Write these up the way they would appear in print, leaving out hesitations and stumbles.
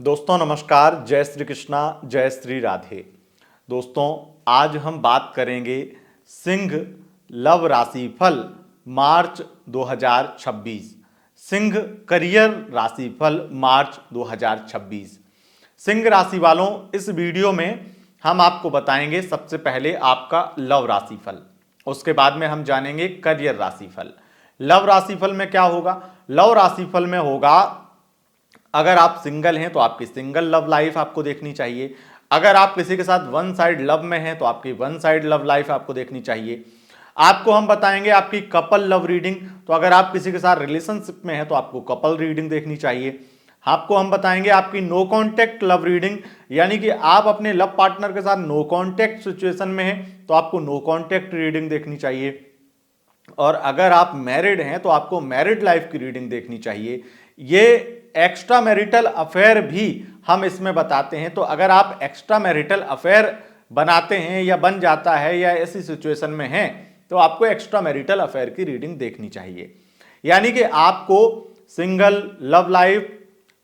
दोस्तों नमस्कार, जय श्री कृष्णा, जय श्री राधे। दोस्तों आज हम बात करेंगे सिंह लव राशिफल मार्च 2026। सिंह करियर राशिफल मार्च 2026। सिंह राशि वालों, इस वीडियो में हम आपको बताएंगे सबसे पहले आपका लव राशिफल, उसके बाद में हम जानेंगे करियर राशिफल। लव राशिफल में क्या होगा? लव राशिफल में होगा, अगर आप सिंगल हैं तो आपकी सिंगल लव लाइफ आपको देखनी चाहिए। अगर आप किसी के साथ वन साइड लव में हैं तो आपकी वन साइड लव लाइफ आपको देखनी चाहिए। आपको हम बताएंगे आपकी कपल लव रीडिंग, तो अगर आप किसी के साथ रिलेशनशिप में हैं तो आपको कपल रीडिंग देखनी चाहिए। आपको हम बताएंगे आपकी नो कॉन्टेक्ट लव रीडिंग, यानी कि आप अपने लव पार्टनर के साथ नो कॉन्टेक्ट सिचुएशन में हैं तो आपको नो कॉन्टेक्ट रीडिंग देखनी चाहिए। और अगर आप मैरिड हैं तो आपको मैरिड लाइफ की रीडिंग देखनी चाहिए। ये एक्स्ट्रा मैरिटल अफेयर भी हम इसमें बताते हैं, तो अगर आप एक्स्ट्रा मैरिटल अफेयर बनाते हैं या बन जाता है या ऐसी सिचुएशन में हैं तो आपको एक्स्ट्रा मैरिटल अफेयर की रीडिंग देखनी चाहिए। यानी कि आपको single love life,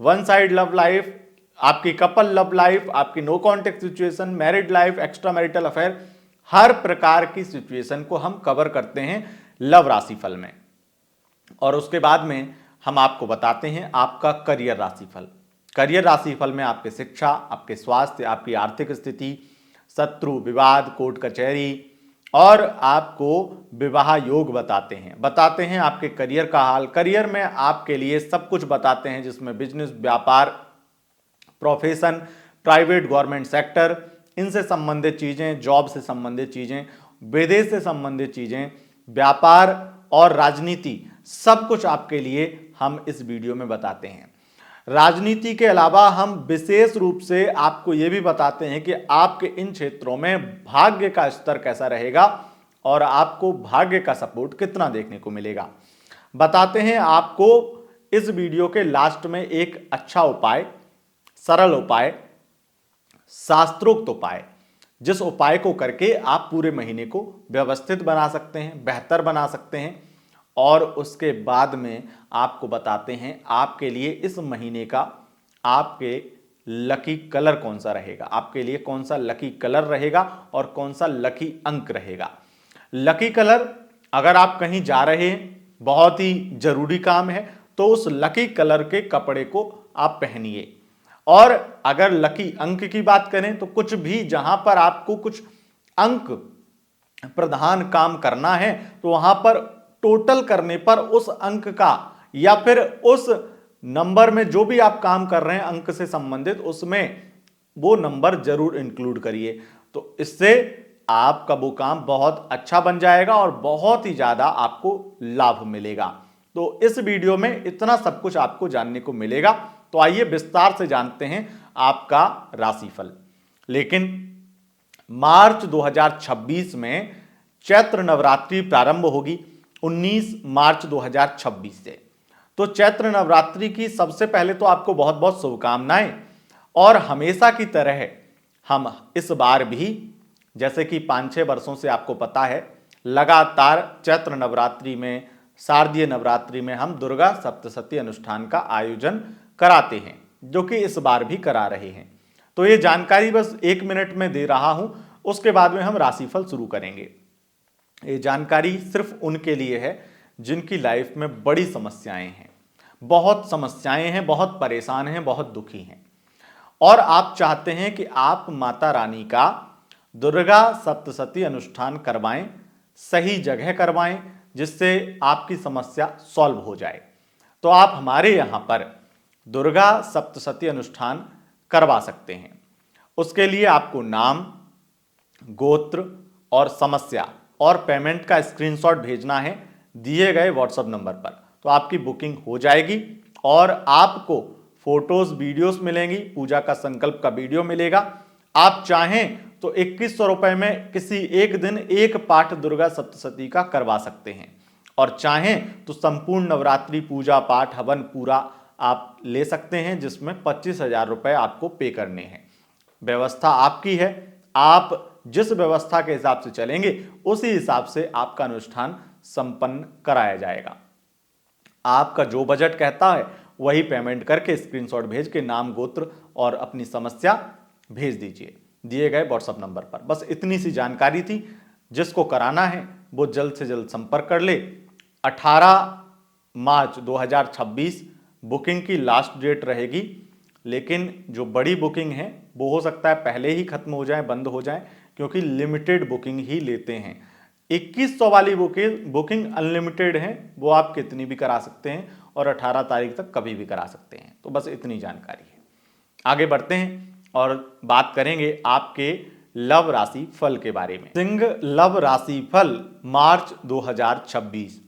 one side love life, आपकी कपल लव लाइफ, आपकी no contact situation, married life, extra marital affair, हर प्रकार की सिचुएशन को हम कवर करते हैं लव राशिफल में। और उसके बाद में हम आपको बताते हैं आपका करियर राशिफल। करियर राशिफल में आपके शिक्षा, आपके स्वास्थ्य, आपकी आर्थिक स्थिति, शत्रु, विवाद, कोर्ट कचहरी और आपको विवाह योग बताते हैं आपके करियर का हाल। करियर में आपके लिए सब कुछ बताते हैं, जिसमें बिजनेस, व्यापार, प्रोफेशन, प्राइवेट गवर्नमेंट सेक्टर, इनसे संबंधित चीजें, जॉब से संबंधित चीजें, विदेश से संबंधित चीजें, व्यापार और राजनीति, सब कुछ आपके लिए हम इस वीडियो में बताते हैं। राजनीति के अलावा हम विशेष रूप से आपको यह भी बताते हैं कि आपके इन क्षेत्रों में भाग्य का स्तर कैसा रहेगा और आपको भाग्य का सपोर्ट कितना देखने को मिलेगा। बताते हैं आपको इस वीडियो के लास्ट में एक अच्छा उपाय, सरल उपाय, शास्त्रोक्त उपाय, जिस उपाय को करके आप पूरे महीने को व्यवस्थित बना सकते हैं, बेहतर बना सकते हैं। और उसके बाद में आपको बताते हैं आपके लिए इस महीने का आपके लकी कलर कौन सा रहेगा, आपके लिए कौन सा लकी कलर रहेगा और कौन सा लकी अंक रहेगा। लकी कलर, अगर आप कहीं जा रहे हैं, बहुत ही जरूरी काम है, तो उस लकी कलर के कपड़े को आप पहनिए। और अगर लकी अंक की बात करें तो कुछ भी जहां पर आपको कुछ अंक प्रधान काम करना है तो वहां पर टोटल करने पर उस अंक का या फिर उस नंबर में जो भी आप काम कर रहे हैं अंक से संबंधित, उसमें वो नंबर जरूर इंक्लूड करिए। तो इससे आपका वो काम बहुत अच्छा बन जाएगा और बहुत ही ज्यादा आपको लाभ मिलेगा। तो इस वीडियो में इतना सब कुछ आपको जानने को मिलेगा। तो आइए विस्तार से जानते हैं आपका राशिफल। लेकिन मार्च 2026 में चैत्र नवरात्रि प्रारंभ होगी 19 मार्च 2026 से। तो चैत्र नवरात्रि की सबसे पहले तो आपको बहुत बहुत शुभकामनाएं। और हमेशा की तरह हम इस बार भी, जैसे कि 5-6 वर्षों से आपको पता है, लगातार चैत्र नवरात्रि में, शारदीय नवरात्रि में हम दुर्गा सप्तशती अनुष्ठान का आयोजन कराते हैं, जो कि इस बार भी करा रहे हैं। तो ये जानकारी बस 1 मिनट में दे रहा हूं, उसके बाद में हम राशिफल शुरू करेंगे। ये जानकारी सिर्फ उनके लिए है जिनकी लाइफ में बड़ी समस्याएं हैं, बहुत समस्याएं हैं, बहुत परेशान हैं, बहुत दुखी हैं, और आप चाहते हैं कि आप माता रानी का दुर्गा सप्तशती अनुष्ठान करवाएं, सही जगह करवाएं, जिससे आपकी समस्या सॉल्व हो जाए। तो आप हमारे यहां पर दुर्गा सप्तशती अनुष्ठान करवा सकते हैं। उसके लिए आपको नाम, गोत्र और समस्या और पेमेंट का स्क्रीनशॉट भेजना है दिए गए व्हाट्सएप नंबर पर। तो आपकी बुकिंग हो जाएगी और आपको फोटोज, वीडियोस मिलेंगी, पूजा का संकल्प का वीडियो मिलेगा। आप चाहें तो 2100 रुपए में किसी एक दिन एक पाठ दुर्गा सप्तशती का करवा सकते हैं, और चाहें तो संपूर्ण नवरात्रि पूजा पाठ हवन पूरा आप ले सकते हैं, जिसमें 25,000 रुपए आपको पे करने हैं। व्यवस्था आपकी है, आप जिस व्यवस्था के हिसाब से चलेंगे उसी हिसाब से आपका अनुष्ठान संपन्न कराया जाएगा। आपका जो बजट कहता है वही पेमेंट करके स्क्रीनशॉट भेज के नाम, गोत्र और अपनी समस्या भेज दीजिए दिए गए व्हाट्सएप नंबर पर। बस इतनी सी जानकारी थी। जिसको कराना है वो जल्द से जल्द संपर्क कर ले। 18 मार्च 2026 बुकिंग की लास्ट डेट रहेगी, लेकिन जो बड़ी बुकिंग है वो हो सकता है पहले ही खत्म हो जाए, बंद हो जाए, क्योंकि लिमिटेड बुकिंग ही लेते हैं। 2100 वाली बुकिंग अनलिमिटेड है, वो आप कितनी भी करा सकते हैं और 18 तारीख तक कभी भी करा सकते हैं। तो बस इतनी जानकारी है। आगे बढ़ते हैं और बात करेंगे आपके लव राशि फल के बारे में। सिंह लव राशि फल मार्च 2026।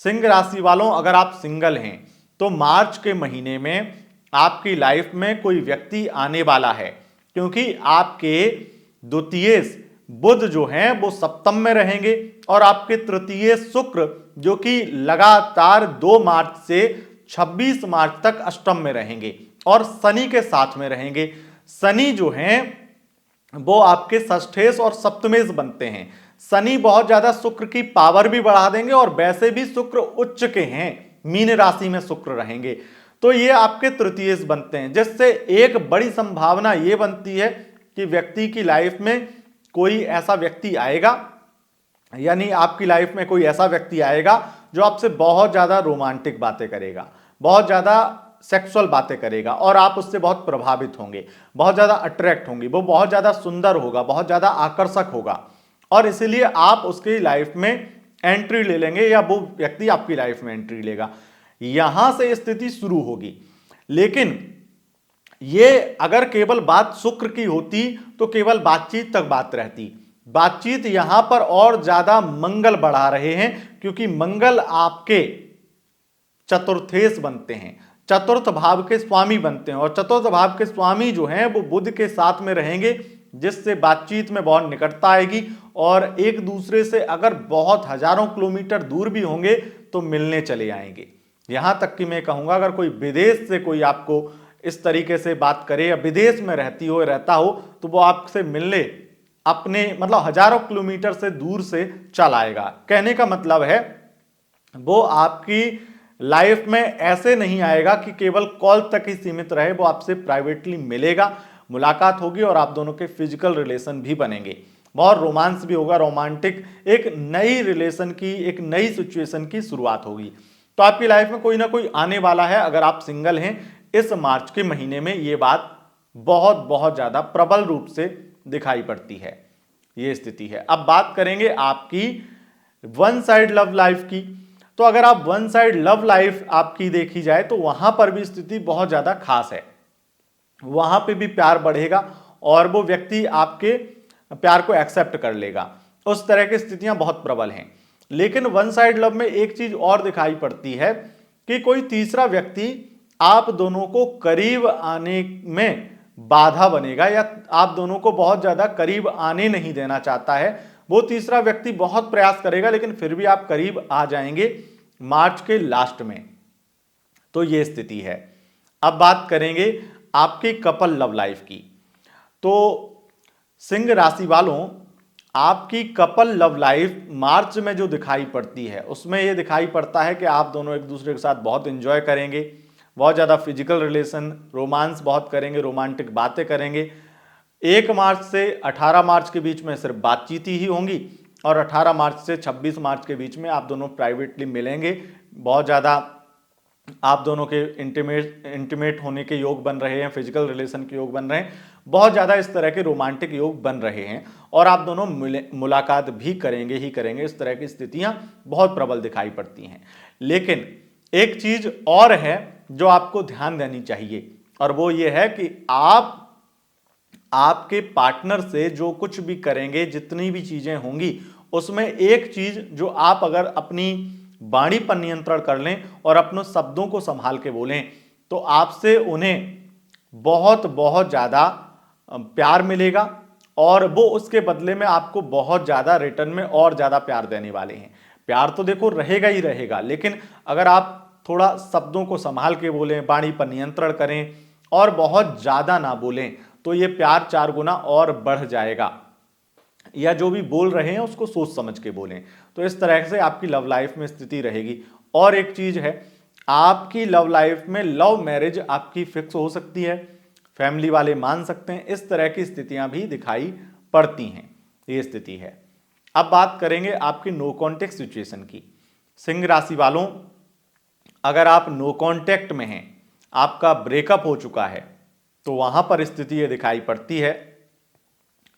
सिंह राशि वालों, अगर आप सिंगल हैं तो मार्च के महीने में आपकी लाइफ में कोई व्यक्ति आने वाला है, क्योंकि आपके द्वितीय बुध जो हैं वो सप्तम में रहेंगे और आपके तृतीय शुक्र जो कि लगातार 2 मार्च से 26 मार्च तक अष्टम में रहेंगे और शनि के साथ में रहेंगे। शनि जो हैं वो आपके षष्ठेश और सप्तमेश बनते हैं। शनि बहुत ज्यादा शुक्र की पावर भी बढ़ा देंगे और वैसे भी शुक्र उच्च के हैं, मीन राशि में शुक्र रहेंगे, तो ये आपके तृतीयेश बनते हैं, जिससे एक बड़ी संभावना ये बनती है कि व्यक्ति की लाइफ में कोई ऐसा व्यक्ति आएगा, यानी आपकी लाइफ में कोई ऐसा व्यक्ति आएगा जो आपसे बहुत ज्यादा रोमांटिक बातें करेगा, बहुत ज्यादा सेक्सुअल बातें करेगा और आप उससे बहुत प्रभावित होंगे, बहुत ज्यादा अट्रैक्ट होंगे। वो बहुत ज्यादा सुंदर होगा, बहुत ज्यादा आकर्षक होगा और इसीलिए आप उसकी लाइफ में एंट्री ले लेंगे या वो व्यक्ति आपकी लाइफ में एंट्री लेगा। यहां से स्थिति शुरू होगी। लेकिन ये अगर केवल बात शुक्र की होती तो केवल बातचीत तक बात रहती। बातचीत यहां पर और ज्यादा मंगल बढ़ा रहे हैं, क्योंकि मंगल आपके चतुर्थेश बनते हैं, चतुर्थ भाव के स्वामी बनते हैं और चतुर्थ भाव के स्वामी जो हैं वो बुध के साथ में रहेंगे, जिससे बातचीत में बहुत निकटता आएगी और एक दूसरे से अगर बहुत हजारों किलोमीटर दूर भी होंगे तो मिलने चले आएंगे। यहां तक कि मैं कहूंगा अगर कोई विदेश से कोई आपको इस तरीके से बात करे या विदेश में रहता हो तो वो आपसे मिलने अपने मतलब हजारों किलोमीटर से दूर से चल आएगा। कहने का मतलब है वो आपकी लाइफ में ऐसे नहीं आएगा कि केवल कॉल तक ही सीमित रहे, वो आपसे प्राइवेटली मिलेगा, मुलाकात होगी और आप दोनों के फिजिकल रिलेशन भी बनेंगे, बहुत रोमांस भी होगा, रोमांटिक एक नई रिलेशन की, एक नई सिचुएशन की शुरुआत होगी। तो आपकी लाइफ में कोई ना कोई आने वाला है। अगर आप सिंगल हैं इस मार्च के महीने में ये बात बहुत बहुत ज्यादा प्रबल रूप से दिखाई पड़ती है, ये स्थिति है। अब बात करेंगे आपकी वन साइड लव लाइफ की। तो अगर आप वन साइड लव लाइफ आपकी देखी जाए तो वहां पर भी स्थिति बहुत ज्यादा खास है। वहां पे भी प्यार बढ़ेगा और वो व्यक्ति आपके प्यार को एक्सेप्ट कर लेगा, उस तरह की स्थितियां बहुत प्रबल हैं। लेकिन वन साइड लव में एक चीज और दिखाई पड़ती है कि कोई तीसरा व्यक्ति आप दोनों को करीब आने में बाधा बनेगा या आप दोनों को बहुत ज्यादा करीब आने नहीं देना चाहता है। वो तीसरा व्यक्ति बहुत प्रयास करेगा लेकिन फिर भी आप करीब आ जाएंगे मार्च के लास्ट में। तो ये स्थिति है। अब बात करेंगे आपकी कपल लव लाइफ की। तो सिंह राशि वालों, आपकी कपल लव लाइफ मार्च में जो दिखाई पड़ती है उसमें यह दिखाई पड़ता है कि आप दोनों एक दूसरे के साथ बहुत एंजॉय करेंगे, बहुत ज़्यादा फिजिकल रिलेशन, रोमांस बहुत करेंगे, रोमांटिक बातें करेंगे। 1 मार्च से 18 मार्च के बीच में सिर्फ बातचीत ही होंगी और 18 मार्च से 26 मार्च के बीच में आप दोनों प्राइवेटली मिलेंगे। बहुत ज़्यादा आप दोनों के इंटीमेट होने के योग बन रहे हैं, फिजिकल रिलेशन के योग बन रहे हैं, बहुत ज़्यादा इस तरह के रोमांटिक योग बन रहे हैं और आप दोनों मुलाकात भी करेंगे ही करेंगे। इस तरह की स्थितियां बहुत प्रबल दिखाई पड़ती हैं। लेकिन एक चीज और है जो आपको ध्यान देनी चाहिए और वो ये है कि आप आपके पार्टनर से जो कुछ भी करेंगे, जितनी भी चीजें होंगी, उसमें एक चीज जो आप अगर अपनी वाणी पर नियंत्रण कर लें और अपने शब्दों को संभाल के बोलें तो आपसे उन्हें बहुत बहुत ज़्यादा प्यार मिलेगा और वो उसके बदले में आपको बहुत ज़्यादा रिटर्न में और ज़्यादा प्यार देने वाले हैं। प्यार तो देखो रहेगा ही रहेगा, लेकिन अगर आप थोड़ा शब्दों को संभाल के बोलें, वाणी पर नियंत्रण करें और बहुत ज़्यादा ना बोलें तो ये प्यार 4 गुना और बढ़ जाएगा। या जो भी बोल रहे हैं उसको सोच समझ के बोलें। तो इस तरह से आपकी लव लाइफ में स्थिति रहेगी। और एक चीज है, आपकी लव लाइफ में लव मैरिज आपकी फिक्स हो सकती है, फैमिली वाले मान सकते हैं, इस तरह की स्थितियां भी दिखाई पड़ती हैं। ये स्थिति है। अब बात करेंगे आपकी नो कॉन्टेक्ट सिचुएशन की। सिंह राशि वालों, अगर आप नो कॉन्टेक्ट में हैं, आपका ब्रेकअप हो चुका है, तो वहां पर स्थिति ये दिखाई पड़ती है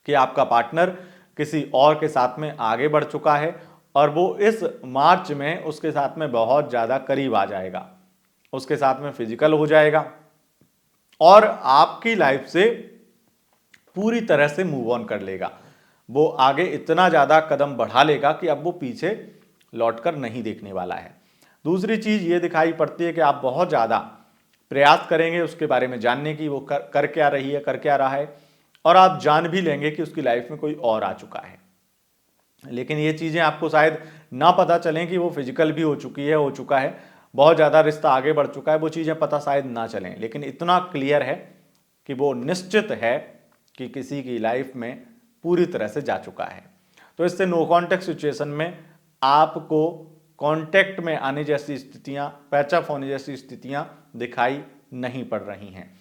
कि आपका पार्टनर किसी और के साथ में आगे बढ़ चुका है और वो इस मार्च में उसके साथ में बहुत ज़्यादा करीब आ जाएगा, उसके साथ में फिजिकल हो जाएगा और आपकी लाइफ से पूरी तरह से मूव ऑन कर लेगा। वो आगे इतना ज़्यादा कदम बढ़ा लेगा कि अब वो पीछे लौटकर नहीं देखने वाला है। दूसरी चीज़ ये दिखाई पड़ती है कि आप बहुत ज़्यादा प्रयास करेंगे उसके बारे में जानने की, वो कर क्या रही है, कर क्या रहा है, और आप जान भी लेंगे कि उसकी लाइफ में कोई और आ चुका है। लेकिन ये चीज़ें आपको शायद ना पता चलें कि वो फिजिकल भी हो चुकी है, हो चुका है, बहुत ज़्यादा रिश्ता आगे बढ़ चुका है, वो चीज़ें पता शायद ना चलें, लेकिन इतना क्लियर है कि वो निश्चित है कि किसी की लाइफ में पूरी तरह से जा चुका है। तो इससे नो कॉन्टेक्ट सिचुएशन में आपको कॉन्टेक्ट में आने जैसी स्थितियां, पैचअप होने जैसी स्थितियां दिखाई नहीं पड़ रही हैं।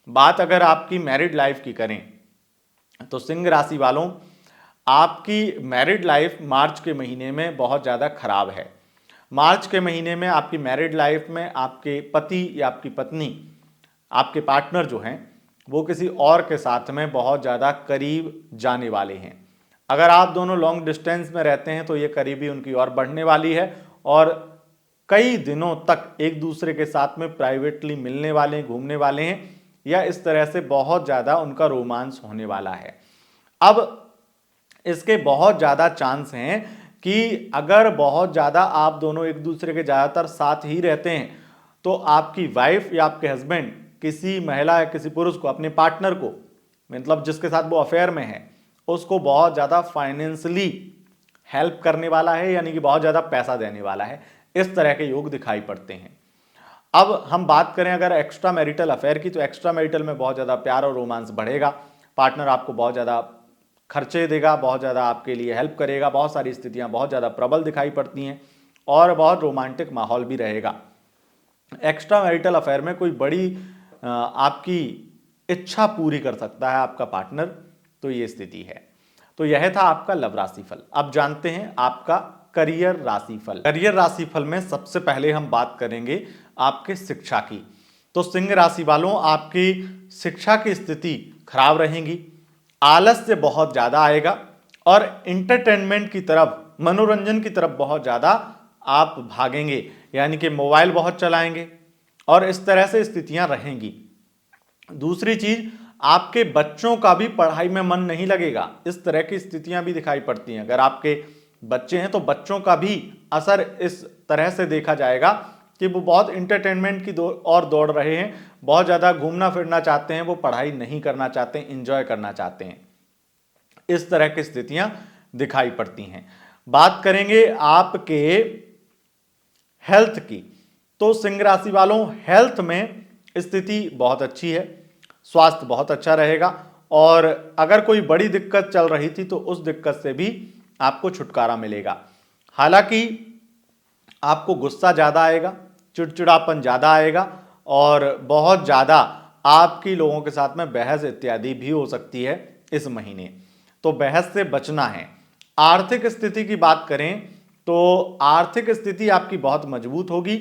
बात अगर आपकी मैरिड लाइफ की करें तो सिंह राशि वालों, आपकी मैरिड लाइफ मार्च के महीने में बहुत ज़्यादा खराब है। मार्च के महीने में आपकी मैरिड लाइफ में आपके पति या आपकी पत्नी, आपके पार्टनर जो हैं, वो किसी और के साथ में बहुत ज़्यादा करीब जाने वाले हैं। अगर आप दोनों लॉन्ग डिस्टेंस में रहते हैं तो ये करीबी उनकी ओर बढ़ने वाली है और कई दिनों तक एक दूसरे के साथ में प्राइवेटली मिलने वाले हैं, घूमने वाले हैं, या इस तरह से बहुत ज़्यादा उनका रोमांस होने वाला है। अब इसके बहुत ज़्यादा चांस हैं कि अगर बहुत ज़्यादा आप दोनों एक दूसरे के ज़्यादातर साथ ही रहते हैं तो आपकी वाइफ या आपके हस्बैंड किसी महिला या किसी पुरुष को, अपने पार्टनर को, मतलब जिसके साथ वो अफेयर में है, उसको बहुत ज़्यादा फाइनेंशियली हेल्प करने वाला है, यानी कि बहुत ज़्यादा पैसा देने वाला है। इस तरह के योग दिखाई पड़ते हैं। अब हम बात करें अगर एक्स्ट्रा मैरिटल अफेयर की, तो एक्स्ट्रा मैरिटल में बहुत ज़्यादा प्यार और रोमांस बढ़ेगा। पार्टनर आपको बहुत ज़्यादा खर्चे देगा, बहुत ज़्यादा आपके लिए हेल्प करेगा, बहुत सारी स्थितियां बहुत ज़्यादा प्रबल दिखाई पड़ती हैं और बहुत रोमांटिक माहौल भी रहेगा। एक्स्ट्रा मैरिटल अफेयर में कोई बड़ी आपकी इच्छा पूरी कर सकता है आपका पार्टनर, तो ये स्थिति है। तो यह था आपका लव राशिफल। अब जानते हैं आपका करियर राशिफल। करियर राशिफल में सबसे पहले हम बात करेंगे आपके शिक्षा की। तो सिंह राशि वालों, आपकी शिक्षा की स्थिति खराब रहेगी, आलस्य बहुत ज़्यादा आएगा और इंटरटेनमेंट की तरफ, मनोरंजन की तरफ बहुत ज़्यादा आप भागेंगे, यानी कि मोबाइल बहुत चलाएंगे और इस तरह से स्थितियां रहेंगी। दूसरी चीज, आपके बच्चों का भी पढ़ाई में मन नहीं लगेगा, इस तरह की स्थितियां भी दिखाई पड़ती हैं। अगर आपके बच्चे हैं तो बच्चों का भी असर इस तरह से देखा जाएगा कि वो बहुत इंटरटेनमेंट की और दौड़ रहे हैं, बहुत ज़्यादा घूमना फिरना चाहते हैं, वो पढ़ाई नहीं करना चाहते हैं, इंजॉय करना चाहते हैं। इस तरह की स्थितियां दिखाई पड़ती हैं। बात करेंगे आपके हेल्थ की, तो सिंह राशि वालों, हेल्थ में स्थिति बहुत अच्छी है, स्वास्थ्य बहुत अच्छा रहेगा और अगर कोई बड़ी दिक्कत चल रही थी तो उस दिक्कत से भी आपको छुटकारा मिलेगा। हालांकि आपको गुस्सा ज़्यादा आएगा, चिड़चिड़ापन ज़्यादा आएगा और बहुत ज़्यादा आपकी लोगों के साथ में बहस इत्यादि भी हो सकती है इस महीने, तो बहस से बचना है। आर्थिक स्थिति की बात करें तो आर्थिक स्थिति आपकी बहुत मजबूत होगी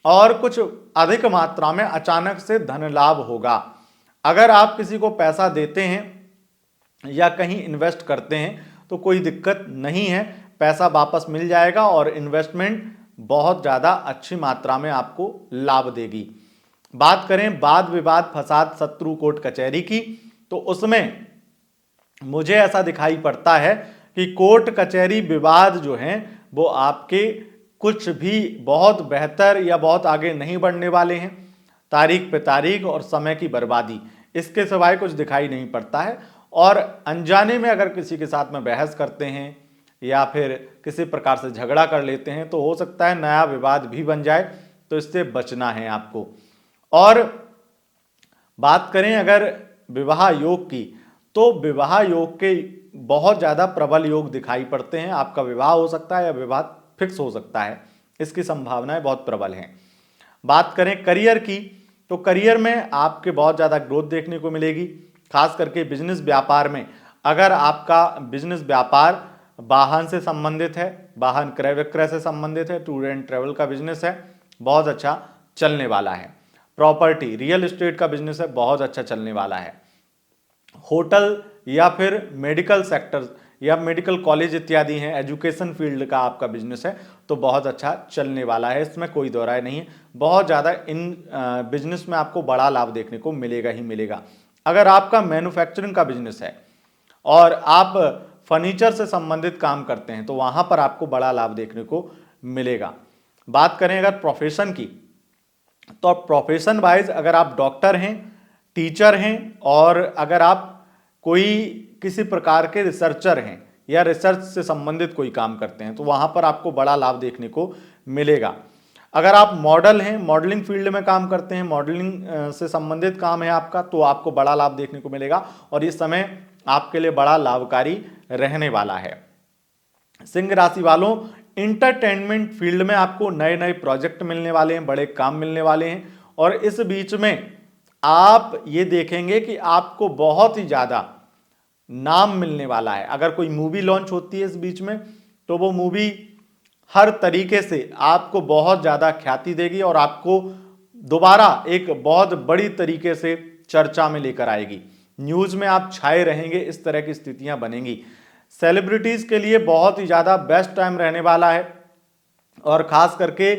और कुछ अधिक मात्रा में अचानक से धन लाभ होगा। अगर आप किसी को पैसा देते हैं या कहीं इन्वेस्ट करते हैं तो कोई दिक्कत नहीं है, पैसा वापस मिल जाएगा और इन्वेस्टमेंट बहुत ज़्यादा अच्छी मात्रा में आपको लाभ देगी। बात करें वाद विवाद, फसाद, शत्रु, कोर्ट कचहरी की, तो उसमें मुझे ऐसा दिखाई पड़ता है कि कोर्ट कचहरी विवाद जो हैं वो आपके कुछ भी बहुत बेहतर या बहुत आगे नहीं बढ़ने वाले हैं। तारीख पे तारीख और समय की बर्बादी, इसके सिवाय कुछ दिखाई नहीं पड़ता है। और अनजाने में अगर किसी के साथ में बहस करते हैं या फिर किसी प्रकार से झगड़ा कर लेते हैं तो हो सकता है नया विवाद भी बन जाए, तो इससे बचना है आपको। और बात करें अगर विवाह योग की, तो विवाह योग के बहुत ज़्यादा प्रबल योग दिखाई पड़ते हैं। आपका विवाह हो सकता है या विवाह फिक्स हो सकता है, इसकी संभावनाएं बहुत प्रबल हैं। बात करें करियर की, तो करियर में आपके बहुत ज़्यादा ग्रोथ देखने को मिलेगी, खास करके बिजनेस व्यापार में। अगर आपका बिजनेस व्यापार वाहन से संबंधित है, वाहन क्रय विक्रय से संबंधित है, टूर एंड ट्रेवल का बिजनेस है, बहुत अच्छा चलने वाला है। प्रॉपर्टी रियल एस्टेट का बिजनेस है, बहुत अच्छा चलने वाला है। होटल या फिर मेडिकल सेक्टर या मेडिकल कॉलेज इत्यादि हैं, एजुकेशन फील्ड का आपका बिजनेस है, तो बहुत अच्छा चलने वाला है, इसमें कोई दो राय नहीं है। बहुत ज़्यादा इन बिजनेस में आपको बड़ा लाभ देखने को मिलेगा ही मिलेगा। अगर आपका मैन्युफैक्चरिंग का बिजनेस है और आप फर्नीचर से संबंधित काम करते हैं, तो वहां पर आपको बड़ा लाभ देखने को मिलेगा। बात करें अगर प्रोफेशन की, तो प्रोफेशन वाइज अगर आप डॉक्टर हैं, टीचर हैं, और अगर आप कोई किसी प्रकार के रिसर्चर हैं या रिसर्च से संबंधित कोई काम करते हैं, तो वहां पर आपको बड़ा लाभ देखने को मिलेगा। अगर आप मॉडल हैं, मॉडलिंग फील्ड में काम करते हैं, मॉडलिंग से संबंधित काम है आपका, तो आपको बड़ा लाभ देखने को मिलेगा और इस समय आपके लिए बड़ा लाभकारी रहने वाला है। सिंह राशि वालों, इंटरटेनमेंट फील्ड में आपको नए नए प्रोजेक्ट मिलने वाले हैं, बड़े काम मिलने वाले हैं, और इस बीच में आप ये देखेंगे कि आपको बहुत ही ज्यादा नाम मिलने वाला है। अगर कोई मूवी लॉन्च होती है इस बीच में, तो वो मूवी हर तरीके से आपको बहुत ज्यादा ख्याति देगी और आपको दोबारा एक बहुत बड़ी तरीके से चर्चा में लेकर आएगी, न्यूज में आप छाए रहेंगे, इस तरह की स्थितियां बनेंगी। सेलिब्रिटीज के लिए बहुत ही ज्यादा बेस्ट टाइम रहने वाला है, और खास करके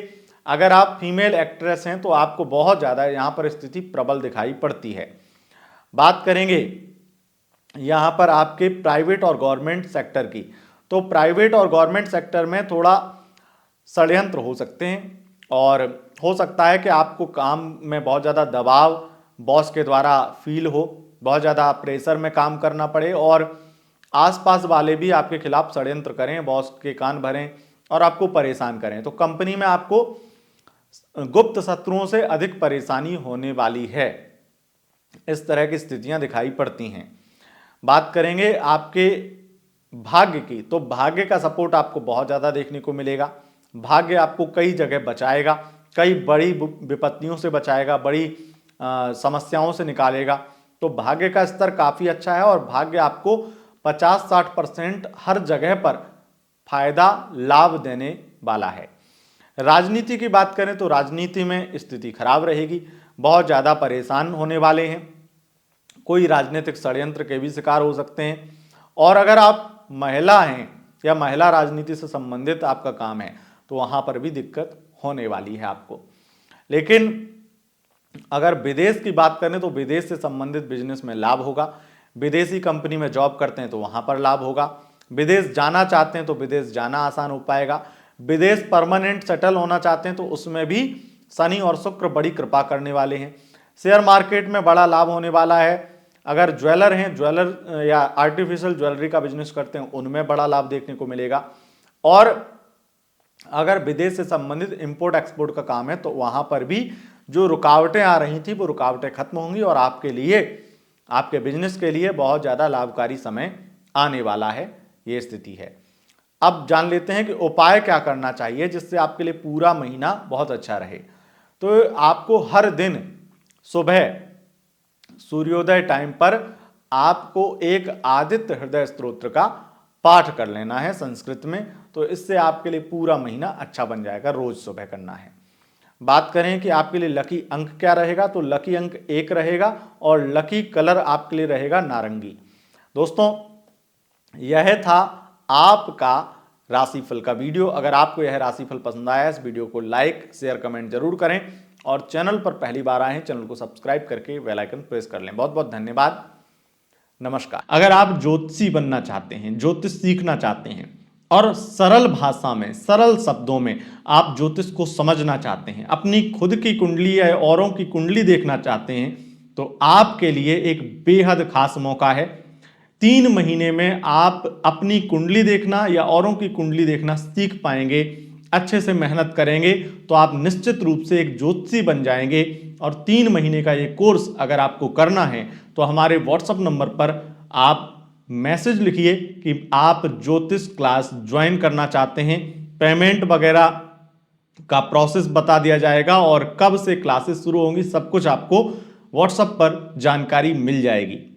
अगर आप फीमेल एक्ट्रेस हैं, तो आपको बहुत ज्यादा यहां पर स्थिति प्रबल दिखाई पड़ती है। बात करेंगे यहां पर आपके प्राइवेट और गवर्नमेंट सेक्टर की, तो प्राइवेट और गवर्नमेंट सेक्टर में थोड़ा षड्यंत्र हो सकते हैं, और हो सकता है कि आपको काम में बहुत ज़्यादा दबाव बॉस के द्वारा फील हो, बहुत ज़्यादा प्रेशर में काम करना पड़े, और आसपास वाले भी आपके खिलाफ षड्यंत्र करें, बॉस के कान भरें और आपको परेशान करें। तो कंपनी में आपको गुप्त शत्रुओं से अधिक परेशानी होने वाली है, इस तरह की स्थितियां दिखाई पड़ती हैं। बात करेंगे आपके भाग्य की, तो भाग्य का सपोर्ट आपको बहुत ज़्यादा देखने को मिलेगा। भाग्य आपको कई जगह बचाएगा, कई बड़ी विपत्तियों से बचाएगा, बड़ी समस्याओं से निकालेगा। तो भाग्य का स्तर काफ़ी अच्छा है और भाग्य आपको 50-60% हर जगह पर फायदा लाभ देने वाला है। राजनीति की बात करें तो राजनीति में स्थिति खराब रहेगी, बहुत ज़्यादा परेशान होने वाले हैं, कोई राजनीतिक षड्यंत्र के भी शिकार हो सकते हैं। और अगर आप महिला हैं या महिला राजनीति से संबंधित आपका काम है, तो वहां पर भी दिक्कत होने वाली है आपको। लेकिन अगर विदेश की बात करें तो विदेश से संबंधित बिजनेस में लाभ होगा, विदेशी कंपनी में जॉब करते हैं तो वहां पर लाभ होगा, विदेश जाना चाहते हैं तो विदेश जाना आसान हो पाएगा, विदेश परमानेंट सेटल होना चाहते हैं तो उसमें भी शनि और शुक्र बड़ी कृपा करने वाले हैं। शेयर मार्केट में बड़ा लाभ होने वाला है। अगर ज्वेलर हैं, ज्वेलर या आर्टिफिशियल ज्वेलरी का बिजनेस करते हैं, उनमें बड़ा लाभ देखने को मिलेगा। और अगर विदेश से संबंधित इंपोर्ट एक्सपोर्ट का काम है, तो वहां पर भी जो रुकावटें आ रही थी वो रुकावटें खत्म होंगी और आपके लिए, आपके बिजनेस के लिए बहुत ज़्यादा लाभकारी समय आने वाला है, ये स्थिति है। अब जान लेते हैं कि उपाय क्या करना चाहिए जिससे आपके लिए पूरा महीना बहुत अच्छा रहे। तो आपको हर दिन सुबह सूर्योदय टाइम पर आपको एक आदित्य हृदय स्तोत्र का पाठ कर लेना है संस्कृत में, तो इससे आपके लिए पूरा महीना अच्छा बन जाएगा, रोज सुबह करना है। बात करें कि आपके लिए लकी अंक क्या रहेगा, तो लकी अंक 1 रहेगा और लकी कलर आपके लिए रहेगा नारंगी। दोस्तों, यह था आपका राशिफल का वीडियो। अगर आपको यह राशिफल पसंद आया, इस वीडियो को लाइक शेयर कमेंट जरूर करें, और चैनल पर पहली बार आए हैं चैनल को सब्सक्राइब करके बेल आइकन प्रेस कर लें। बहुत बहुत धन्यवाद, नमस्कार। अगर आप ज्योतिषी बनना चाहते हैं, ज्योतिष सीखना चाहते हैं और सरल भाषा में, सरल शब्दों में आप ज्योतिष को समझना चाहते हैं, अपनी खुद की कुंडली या औरों की कुंडली देखना चाहते हैं, तो आपके लिए एक बेहद खास मौका है। 3 महीने में आप अपनी कुंडली देखना या औरों की कुंडली देखना सीख पाएंगे। अच्छे से मेहनत करेंगे तो आप निश्चित रूप से एक ज्योतिषी बन जाएंगे। और 3 महीने का ये कोर्स अगर आपको करना है तो हमारे व्हाट्सएप नंबर पर आप मैसेज लिखिए कि आप ज्योतिष क्लास ज्वाइन करना चाहते हैं। पेमेंट वगैरह का प्रोसेस बता दिया जाएगा और कब से क्लासेस शुरू होंगी, सब कुछ आपको व्हाट्सएप पर जानकारी मिल जाएगी।